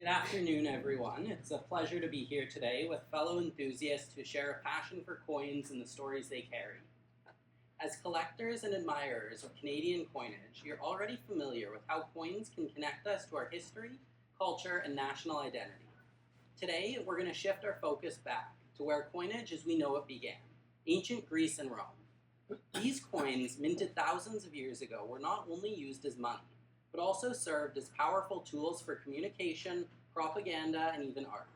Good afternoon, everyone. It's a pleasure to be here today with fellow enthusiasts who share a passion for coins and the stories they carry. As collectors and admirers of Canadian coinage, you're already familiar with how coins can connect us to our history, culture, and national identity. Today, we're going to shift our focus back to where coinage as we know it began, ancient Greece and Rome. These coins, minted thousands of years ago, were not only used as money, but also served as powerful tools for communication, propaganda, and even art.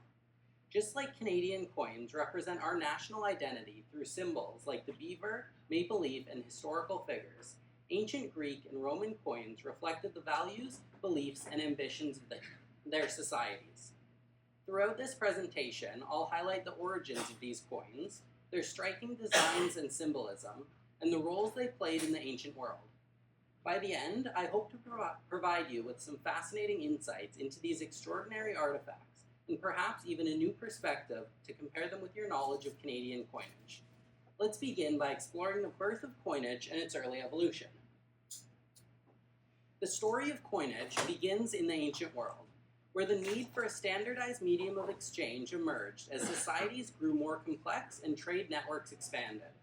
Just like Canadian coins represent our national identity through symbols like the beaver, maple leaf, and historical figures, ancient Greek and Roman coins reflected the values, beliefs, and ambitions of their societies. Throughout this presentation, I'll highlight the origins of these coins, their striking designs and symbolism, and the roles they played in the ancient world. By the end, I hope to provide you with some fascinating insights into these extraordinary artifacts, and perhaps even a new perspective to compare them with your knowledge of Canadian coinage. Let's begin by exploring the birth of coinage and its early evolution. The story of coinage begins in the ancient world, where the need for a standardized medium of exchange emerged as societies grew more complex and trade networks expanded.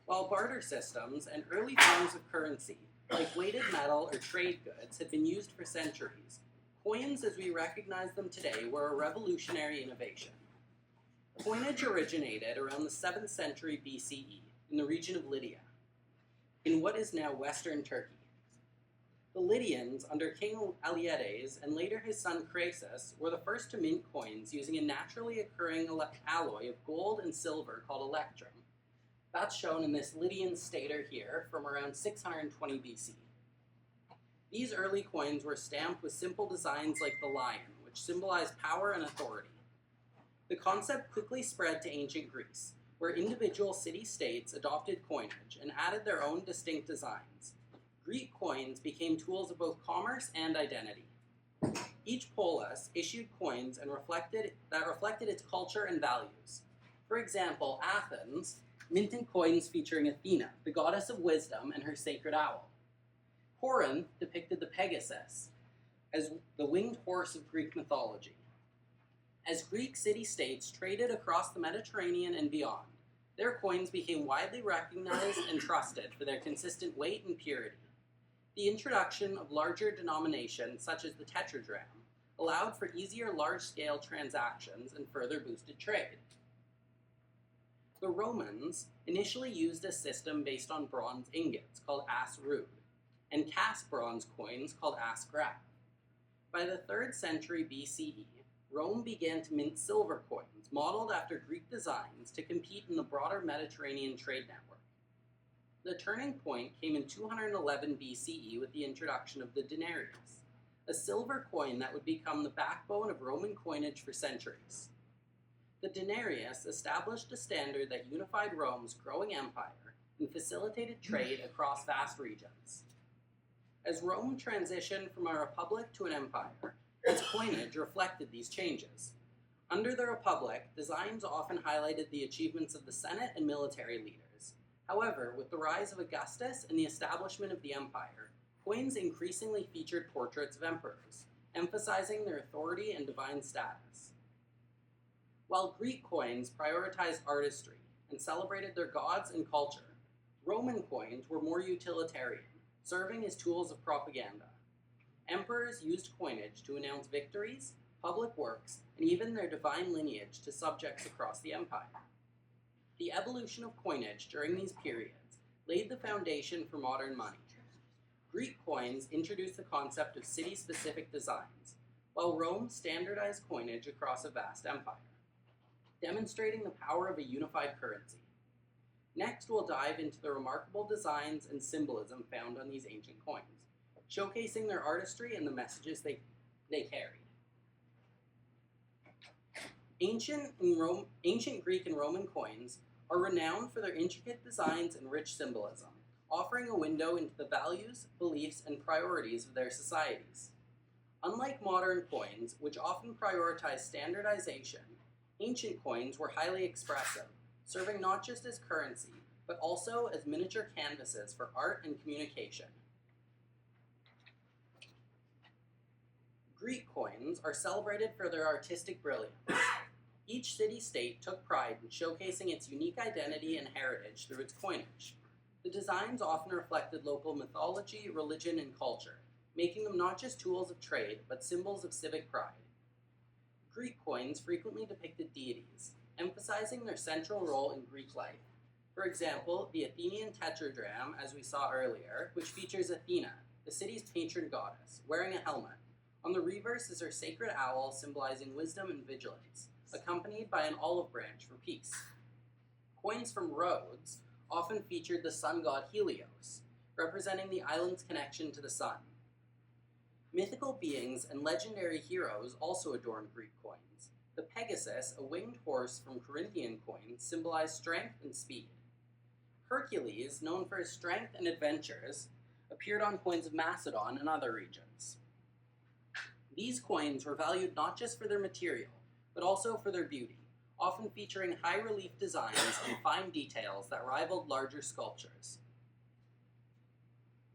While barter systems and early forms of currency like weighted metal or trade goods had been used for centuries, coins as we recognize them today were a revolutionary innovation. Coinage originated around the 7th century BCE in the region of Lydia, in what is now western Turkey. The Lydians, under King Alyettes and later his son Croesus, were the first to mint coins using a naturally occurring alloy of gold and silver called electrum. That's shown in this Lydian stater here from around 620 BC. These early coins were stamped with simple designs like the lion, which symbolized power and authority. The concept quickly spread to ancient Greece, where individual city-states adopted coinage and added their own distinct designs. Greek coins became tools of both commerce and identity. Each polis issued coins that reflected its culture and values. For example, Athens minted coins featuring Athena, the goddess of wisdom, and her sacred owl. Corinth depicted the Pegasus as the winged horse of Greek mythology. As Greek city-states traded across the Mediterranean and beyond, their coins became widely recognized and trusted for their consistent weight and purity. The introduction of larger denominations, such as the tetradrachm, allowed for easier large-scale transactions and further boosted trade. The Romans initially used a system based on bronze ingots called as rude, and cast bronze coins called as graph. By the 3rd century BCE, Rome began to mint silver coins modeled after Greek designs to compete in the broader Mediterranean trade network. The turning point came in 211 BCE with the introduction of the denarius, a silver coin that would become the backbone of Roman coinage for centuries. The denarius established a standard that unified Rome's growing empire and facilitated trade across vast regions. As Rome transitioned from a republic to an empire, its coinage reflected these changes. Under the Republic, designs often highlighted the achievements of the Senate and military leaders. However, with the rise of Augustus and the establishment of the empire, coins increasingly featured portraits of emperors, emphasizing their authority and divine status. While Greek coins prioritized artistry and celebrated their gods and culture, Roman coins were more utilitarian, serving as tools of propaganda. Emperors used coinage to announce victories, public works, and even their divine lineage to subjects across the empire. The evolution of coinage during these periods laid the foundation for modern money. Greek coins introduced the concept of city-specific designs, while Rome standardized coinage across a vast empire, demonstrating the power of a unified currency. Next, we'll dive into the remarkable designs and symbolism found on these ancient coins, showcasing their artistry and the messages they carried. Ancient Greek and Roman coins are renowned for their intricate designs and rich symbolism, offering a window into the values, beliefs, and priorities of their societies. Unlike modern coins, which often prioritize standardization, ancient coins were highly expressive, serving not just as currency, but also as miniature canvases for art and communication. Greek coins are celebrated for their artistic brilliance. Each city-state took pride in showcasing its unique identity and heritage through its coinage. The designs often reflected local mythology, religion, and culture, making them not just tools of trade, but symbols of civic pride. Greek coins frequently depicted deities, emphasizing their central role in Greek life. For example, the Athenian tetradrachm, as we saw earlier, which features Athena, the city's patron goddess, wearing a helmet. On the reverse is her sacred owl symbolizing wisdom and vigilance, accompanied by an olive branch for peace. Coins from Rhodes often featured the sun god Helios, representing the island's connection to the sun. Mythical beings and legendary heroes also adorned Greek coins. The Pegasus, a winged horse from Corinthian coins, symbolized strength and speed. Hercules, known for his strength and adventures, appeared on coins of Macedon and other regions. These coins were valued not just for their material, but also for their beauty, often featuring high-relief designs and fine details that rivaled larger sculptures.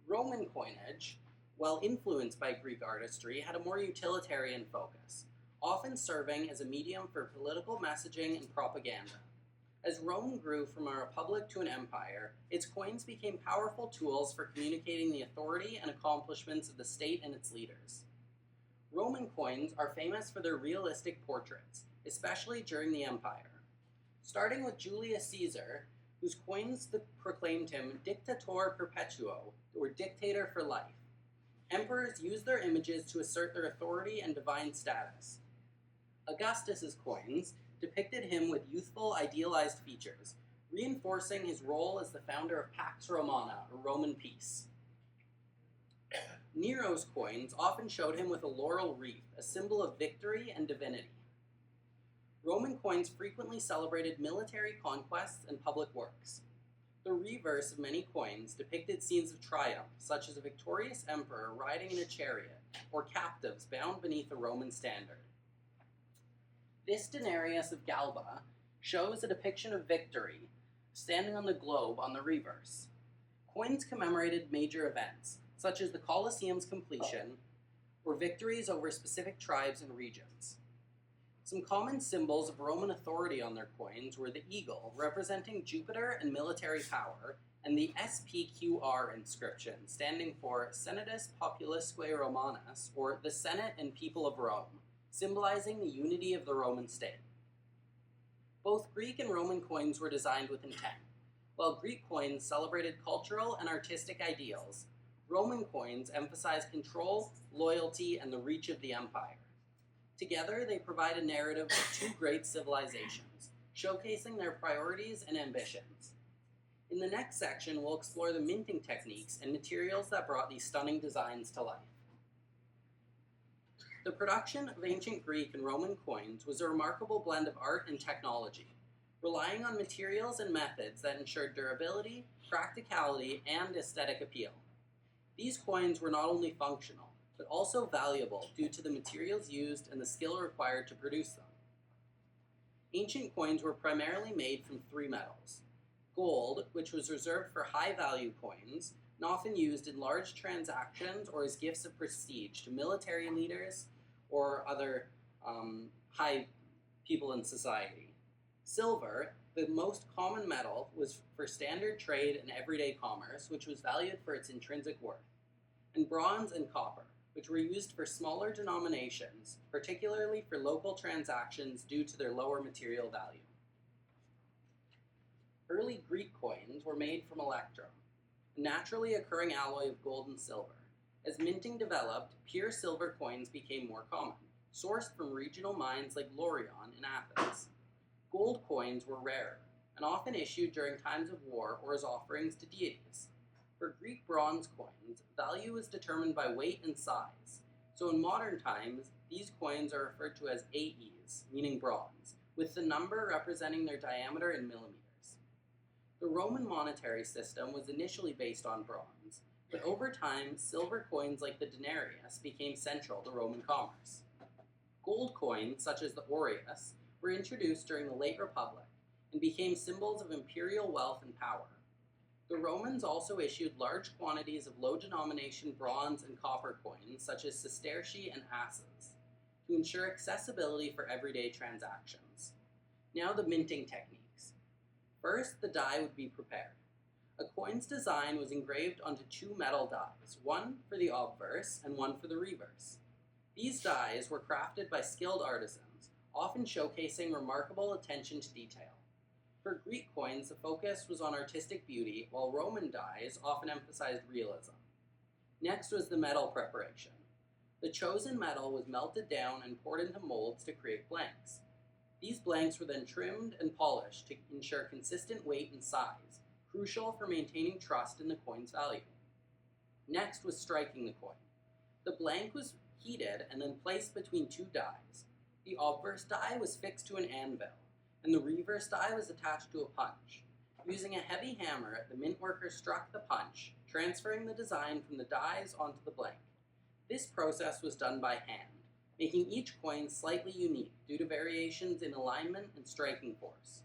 Roman coinage, while influenced by Greek artistry, had a more utilitarian focus, often serving as a medium for political messaging and propaganda. As Rome grew from a republic to an empire, its coins became powerful tools for communicating the authority and accomplishments of the state and its leaders. Roman coins are famous for their realistic portraits, especially during the empire. Starting with Julius Caesar, whose coins proclaimed him Dictator Perpetuo, or dictator for life. Emperors used their images to assert their authority and divine status. Augustus's coins depicted him with youthful, idealized features, reinforcing his role as the founder of Pax Romana, or Roman peace. Nero's coins often showed him with a laurel wreath, a symbol of victory and divinity. Roman coins frequently celebrated military conquests and public works. The reverse of many coins depicted scenes of triumph, such as a victorious emperor riding in a chariot, or captives bound beneath a Roman standard. This denarius of Galba shows a depiction of victory, standing on the globe on the reverse. Coins commemorated major events, such as the Colosseum's completion, or victories over specific tribes and regions. Some common symbols of Roman authority on their coins were the eagle, representing Jupiter and military power, and the SPQR inscription, standing for Senatus Populusque Romanus, or the Senate and People of Rome, symbolizing the unity of the Roman state. Both Greek and Roman coins were designed with intent. While Greek coins celebrated cultural and artistic ideals, Roman coins emphasized control, loyalty, and the reach of the empire. Together, they provide a narrative of two great civilizations, showcasing their priorities and ambitions. In the next section, we'll explore the minting techniques and materials that brought these stunning designs to life. The production of ancient Greek and Roman coins was a remarkable blend of art and technology, relying on materials and methods that ensured durability, practicality, and aesthetic appeal. These coins were not only functional, but also valuable due to the materials used and the skill required to produce them. Ancient coins were primarily made from three metals: gold, which was reserved for high-value coins, and often used in large transactions or as gifts of prestige to military leaders or other high people in society. Silver, the most common metal, was for standard trade and everyday commerce, which was valued for its intrinsic worth. And bronze and copper, which were used for smaller denominations, particularly for local transactions due to their lower material value. Early Greek coins were made from electrum, a naturally occurring alloy of gold and silver. As minting developed, pure silver coins became more common, sourced from regional mines like Laurion in Athens. Gold coins were rarer, and often issued during times of war or as offerings to deities. For Greek bronze coins, value was determined by weight and size. So in modern times, these coins are referred to as AEs, meaning bronze, with the number representing their diameter in millimeters. The Roman monetary system was initially based on bronze, but over time, silver coins like the denarius became central to Roman commerce. Gold coins, such as the aureus, were introduced during the late Republic and became symbols of imperial wealth and power. The Romans also issued large quantities of low-denomination bronze and copper coins, such as sestertii and asses, to ensure accessibility for everyday transactions. Now the minting techniques. First, the die would be prepared. A coin's design was engraved onto two metal dies, one for the obverse and one for the reverse. These dies were crafted by skilled artisans, often showcasing remarkable attention to detail. For Greek coins, the focus was on artistic beauty, while Roman dies often emphasized realism. Next was the metal preparation. The chosen metal was melted down and poured into molds to create blanks. These blanks were then trimmed and polished to ensure consistent weight and size, crucial for maintaining trust in the coin's value. Next was striking the coin. The blank was heated and then placed between two dies. The obverse die was fixed to an anvil, and the reverse die was attached to a punch. Using a heavy hammer, the mint worker struck the punch, transferring the design from the dies onto the blank. This process was done by hand, making each coin slightly unique due to variations in alignment and striking force.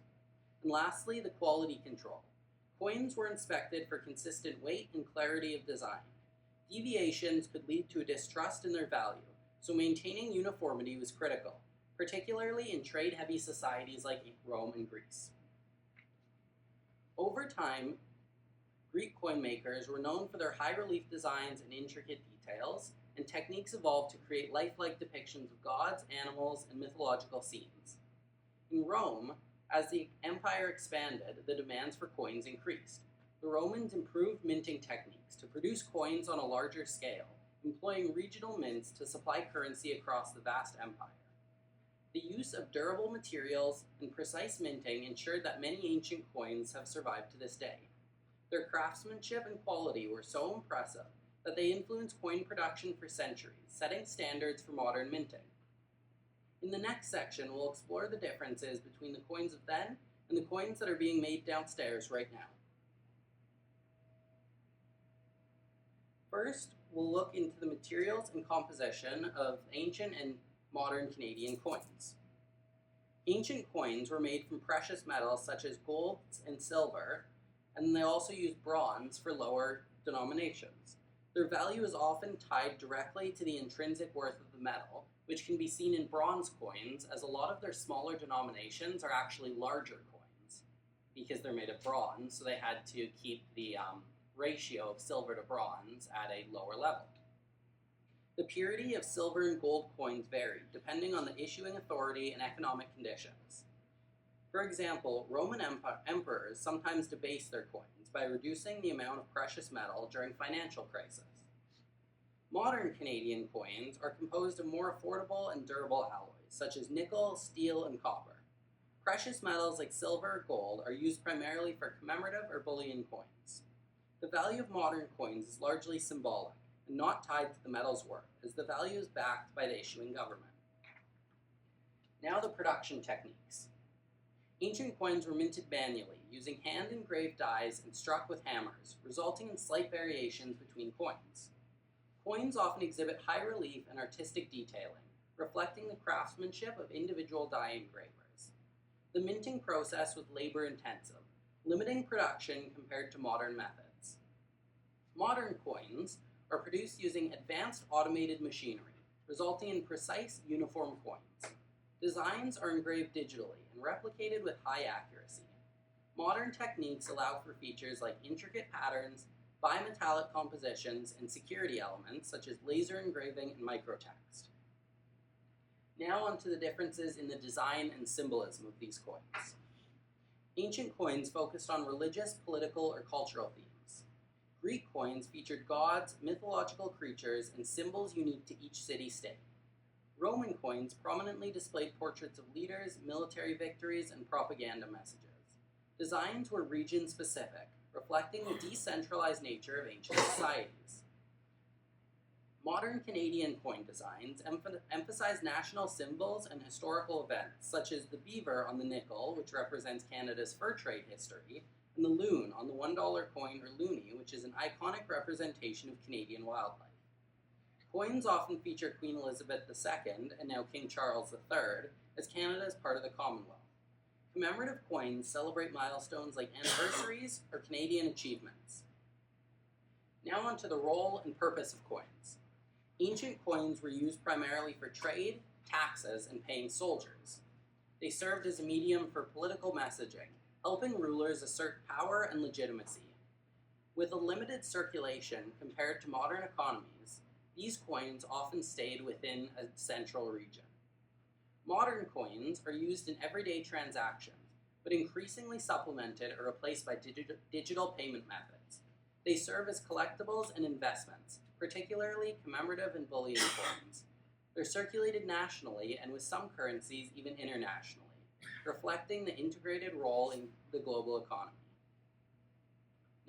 And lastly, the quality control. Coins were inspected for consistent weight and clarity of design. Deviations could lead to a distrust in their value, so maintaining uniformity was critical, particularly in trade-heavy societies like Rome and Greece. Over time, Greek coin makers were known for their high-relief designs and intricate details, and techniques evolved to create lifelike depictions of gods, animals, and mythological scenes. In Rome, as the empire expanded, the demands for coins increased. The Romans improved minting techniques to produce coins on a larger scale, employing regional mints to supply currency across the vast empire. The use of durable materials and precise minting ensured that many ancient coins have survived to this day. Their craftsmanship and quality were so impressive that they influenced coin production for centuries, setting standards for modern minting. In the next section, we'll explore the differences between the coins of then and the coins that are being made downstairs right now. First, we'll look into the materials and composition of ancient and modern Canadian coins. Ancient coins were made from precious metals such as gold and silver, and they also used bronze for lower denominations. Their value is often tied directly to the intrinsic worth of the metal, which can be seen in bronze coins, as a lot of their smaller denominations are actually larger coins because they're made of bronze, so they had to keep the ratio of silver to bronze at a lower level. The purity of silver and gold coins varied depending on the issuing authority and economic conditions. For example, Roman emperors sometimes debased their coins by reducing the amount of precious metal during financial crisis. Modern Canadian coins are composed of more affordable and durable alloys, such as nickel, steel, and copper. Precious metals like silver or gold are used primarily for commemorative or bullion coins. The value of modern coins is largely symbolic and not tied to the metal's worth, as the value is backed by the issuing government. Now the production techniques. Ancient coins were minted manually, using hand-engraved dies and struck with hammers, resulting in slight variations between coins. Coins often exhibit high relief and artistic detailing, reflecting the craftsmanship of individual die engravers. The minting process was labor-intensive, limiting production compared to modern methods. Modern coins are produced using advanced automated machinery, resulting in precise, uniform coins. Designs are engraved digitally and replicated with high accuracy. Modern techniques allow for features like intricate patterns, bimetallic compositions, and security elements such as laser engraving and microtext. Now on to the differences in the design and symbolism of these coins. Ancient coins focused on religious, political, or cultural themes. Greek coins featured gods, mythological creatures, and symbols unique to each city-state. Roman coins prominently displayed portraits of leaders, military victories, and propaganda messages. Designs were region-specific, reflecting the decentralized nature of ancient societies. Modern Canadian coin designs emphasize national symbols and historical events, such as the beaver on the nickel, which represents Canada's fur trade history, and the loon on the $1 coin or loonie, which is an iconic representation of Canadian wildlife. Coins often feature Queen Elizabeth II, and now King Charles III, as Canada is part of the Commonwealth. Commemorative coins celebrate milestones like anniversaries or Canadian achievements. Now on to the role and purpose of coins. Ancient coins were used primarily for trade, taxes, and paying soldiers. They served as a medium for political messaging, helping rulers assert power and legitimacy. With a limited circulation compared to modern economies, these coins often stayed within a central region. Modern coins are used in everyday transactions, but increasingly supplemented or replaced by digital payment methods. They serve as collectibles and investments, particularly commemorative and bullion coins. They're circulated nationally and with some currencies even internationally, reflecting the integrated role in the global economy.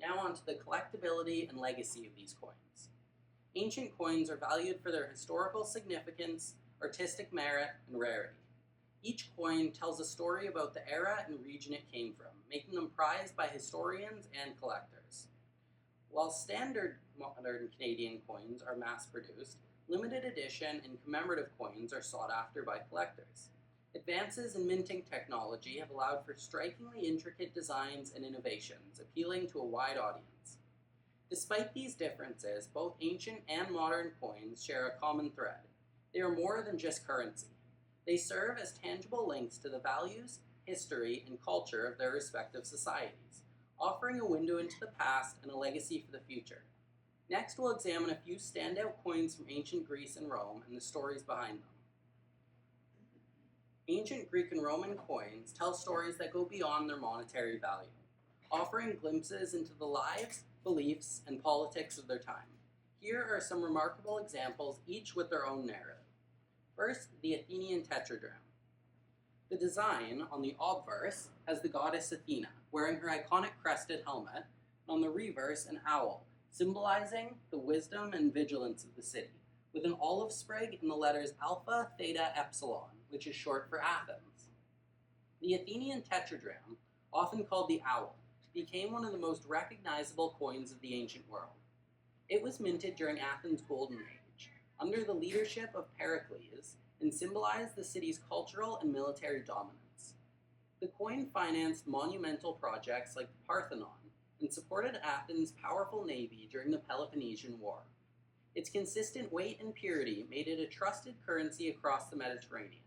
Now on to the collectability and legacy of these coins. Ancient coins are valued for their historical significance, artistic merit, and rarity. Each coin tells a story about the era and region it came from, making them prized by historians and collectors. While standard modern Canadian coins are mass-produced, limited edition and commemorative coins are sought after by collectors. Advances in minting technology have allowed for strikingly intricate designs and innovations, appealing to a wide audience. Despite these differences, both ancient and modern coins share a common thread. They are more than just currency. They serve as tangible links to the values, history, and culture of their respective societies, offering a window into the past and a legacy for the future. Next, we'll examine a few standout coins from ancient Greece and Rome and the stories behind them. Ancient Greek and Roman coins tell stories that go beyond their monetary value, offering glimpses into the lives, beliefs, and politics of their time. Here are some remarkable examples, each with their own narrative. First, the Athenian tetradrachm. The design on the obverse has the goddess Athena, wearing her iconic crested helmet, and on the reverse an owl, symbolizing the wisdom and vigilance of the city, with an olive sprig in the letters Alpha, Theta, Epsilon, which is short for Athens. The Athenian tetradrachm, often called the owl, became one of the most recognizable coins of the ancient world. It was minted during Athens' Golden Age, under the leadership of Pericles, and symbolized the city's cultural and military dominance. The coin financed monumental projects like the Parthenon and supported Athens' powerful navy during the Peloponnesian War. Its consistent weight and purity made it a trusted currency across the Mediterranean,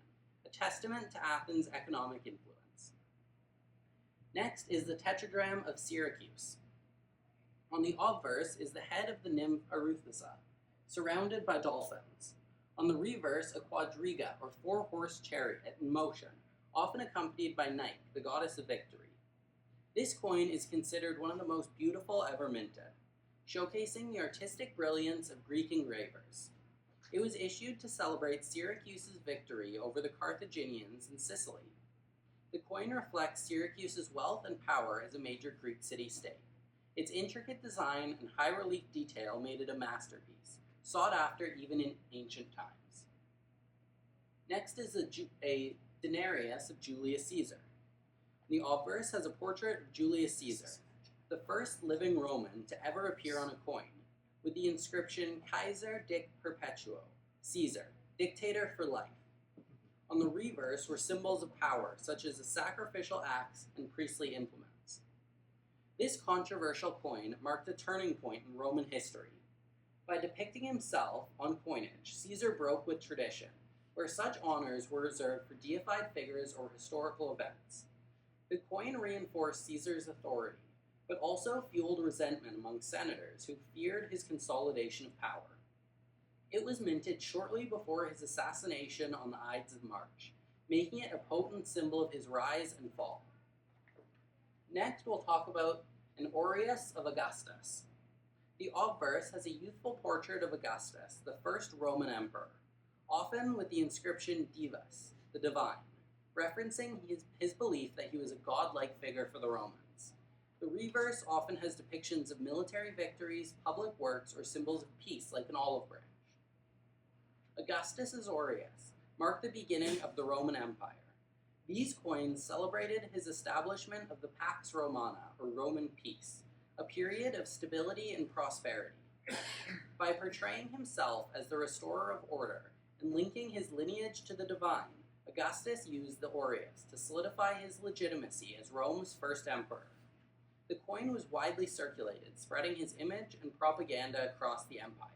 a testament to Athens' economic influence. Next is the tetradrachm of Syracuse. On the obverse is the head of the nymph Arethusa, surrounded by dolphins. On the reverse, a quadriga, or four-horse chariot in motion, often accompanied by Nike, the goddess of victory. This coin is considered one of the most beautiful ever minted, showcasing the artistic brilliance of Greek engravers. It was issued to celebrate Syracuse's victory over the Carthaginians in Sicily. The coin reflects Syracuse's wealth and power as a major Greek city-state. Its intricate design and high relief detail made it a masterpiece, sought after even in ancient times. Next is a denarius of Julius Caesar. The obverse has a portrait of Julius Caesar, the first living Roman to ever appear on a coin, with the inscription Kaiser Dic Perpetuo, Caesar, dictator for life. On the reverse were symbols of power, such as a sacrificial axe and priestly implements. This controversial coin marked a turning point in Roman history. By depicting himself on coinage, Caesar broke with tradition, where such honors were reserved for deified figures or historical events. The coin reinforced Caesar's authority, but also fueled resentment among senators who feared his consolidation of power. It was minted shortly before his assassination on the Ides of March, making it a potent symbol of his rise and fall. Next, we'll talk about an aureus of Augustus. The obverse has a youthful portrait of Augustus, the first Roman emperor, often with the inscription Divus, the divine, referencing his belief that he was a godlike figure for the Romans. The reverse often has depictions of military victories, public works, or symbols of peace, like an olive branch. Augustus's aureus marked the beginning of the Roman Empire. These coins celebrated his establishment of the Pax Romana, or Roman peace, a period of stability and prosperity. By portraying himself as the restorer of order and linking his lineage to the divine, Augustus used the aureus to solidify his legitimacy as Rome's first emperor. The coin was widely circulated, spreading his image and propaganda across the empire.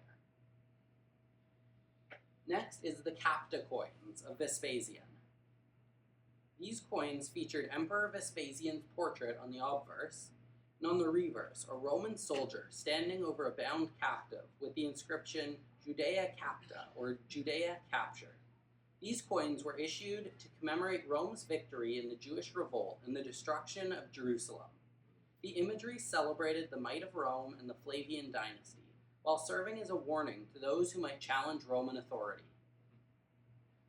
Next is the capta coins of Vespasian. These coins featured Emperor Vespasian's portrait on the obverse, and on the reverse, a Roman soldier standing over a bound captive with the inscription Judea Capta, or Judea Captured. These coins were issued to commemorate Rome's victory in the Jewish revolt and the destruction of Jerusalem. The imagery celebrated the might of Rome and the Flavian dynasty, while serving as a warning to those who might challenge Roman authority.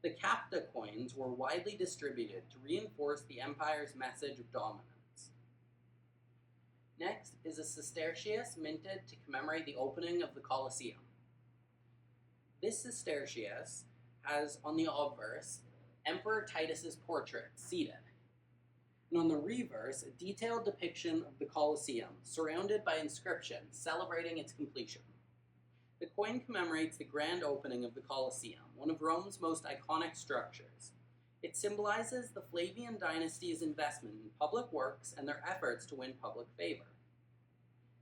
The capta coins were widely distributed to reinforce the empire's message of dominance. Next is a sestertius minted to commemorate the opening of the Colosseum. This sestertius has on the obverse Emperor Titus's portrait seated, and on the reverse a detailed depiction of the Colosseum surrounded by inscriptions celebrating its completion. The coin commemorates the grand opening of the Colosseum, one of Rome's most iconic structures. It symbolizes the Flavian dynasty's investment in public works and their efforts to win public favor.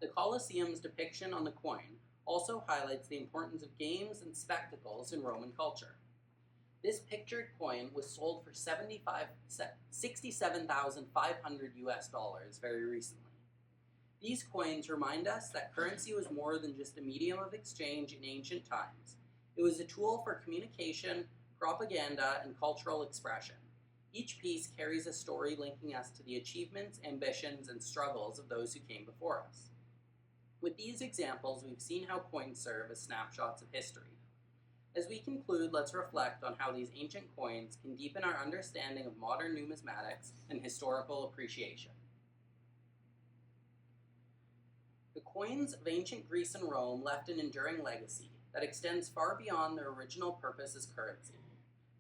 The Colosseum's depiction on the coin also highlights the importance of games and spectacles in Roman culture. This pictured coin was sold for $67,500 US very recently. These coins remind us that currency was more than just a medium of exchange in ancient times. It was a tool for communication, propaganda, and cultural expression. Each piece carries a story linking us to the achievements, ambitions, and struggles of those who came before us. With these examples, we've seen how coins serve as snapshots of history. As we conclude, let's reflect on how these ancient coins can deepen our understanding of modern numismatics and historical appreciation. The coins of ancient Greece and Rome left an enduring legacy that extends far beyond their original purpose as currency.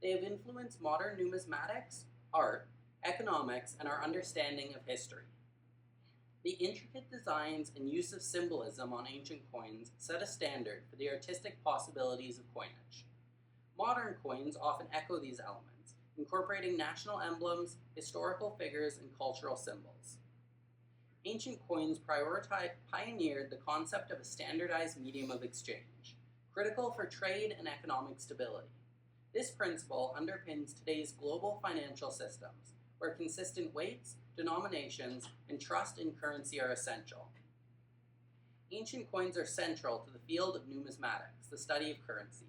They have influenced modern numismatics, art, economics, and our understanding of history. The intricate designs and use of symbolism on ancient coins set a standard for the artistic possibilities of coinage. Modern coins often echo these elements, incorporating national emblems, historical figures, and cultural symbols. Ancient coins pioneered the concept of a standardized medium of exchange, critical for trade and economic stability. This principle underpins today's global financial systems, where consistent weights, denominations, and trust in currency are essential. Ancient coins are central to the field of numismatics, the study of currency.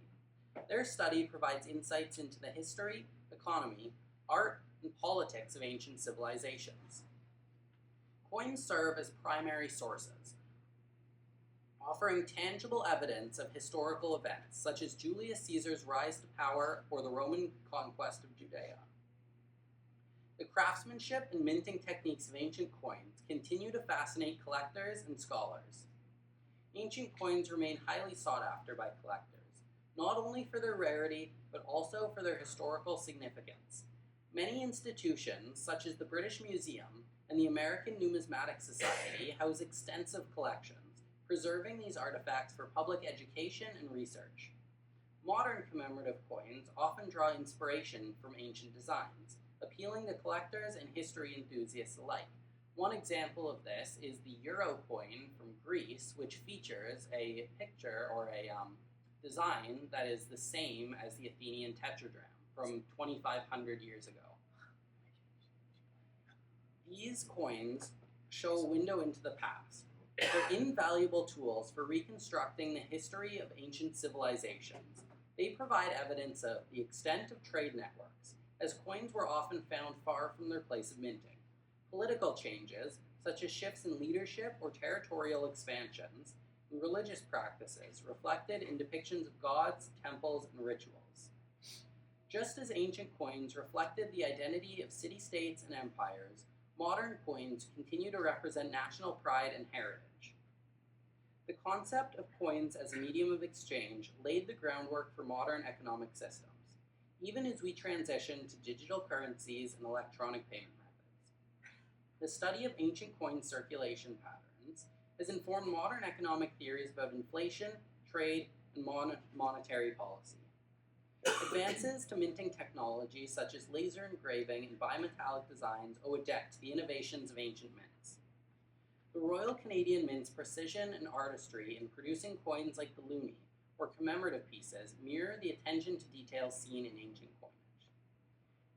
Their study provides insights into the history, economy, art, and politics of ancient civilizations. Coins serve as primary sources, offering tangible evidence of historical events, such as Julius Caesar's rise to power or the Roman conquest of Judea. The craftsmanship and minting techniques of ancient coins continue to fascinate collectors and scholars. Ancient coins remain highly sought after by collectors, not only for their rarity, but also for their historical significance. Many institutions, such as the British Museum and the American Numismatic Society, house extensive collections, preserving these artifacts for public education and research. Modern commemorative coins often draw inspiration from ancient designs, appealing to collectors and history enthusiasts alike. One example of this is the euro coin from Greece, which features a picture or a design that is the same as the Athenian tetradrachm from 2,500 years ago. These coins show a window into the past. They're invaluable tools for reconstructing the history of ancient civilizations. They provide evidence of the extent of trade networks, as coins were often found far from their place of minting. Political changes, such as shifts in leadership or territorial expansions, and religious practices reflected in depictions of gods, temples, and rituals. Just as ancient coins reflected the identity of city-states and empires, modern coins continue to represent national pride and heritage. The concept of coins as a medium of exchange laid the groundwork for modern economic systems, even as we transition to digital currencies and electronic payment methods. The study of ancient coin circulation patterns has informed modern economic theories about inflation, trade, and monetary policy. Advances to minting technology such as laser engraving and bimetallic designs owe a debt to the innovations of ancient mints. The Royal Canadian Mint's precision and artistry in producing coins like the loonie, or commemorative pieces, mirror the attention to detail seen in ancient coinage.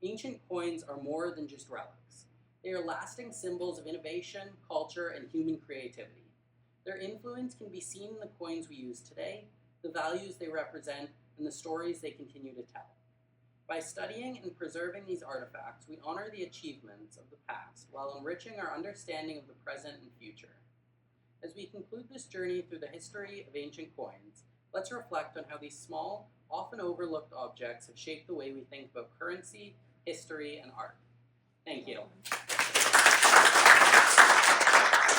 Ancient coins are more than just relics. They are lasting symbols of innovation, culture, and human creativity. Their influence can be seen in the coins we use today, the values they represent, and the stories they continue to tell. By studying and preserving these artifacts, we honor the achievements of the past while enriching our understanding of the present and future. As we conclude this journey through the history of ancient coins, let's reflect on how these small, often overlooked objects have shaped the way we think about currency, history, and art. Thank you.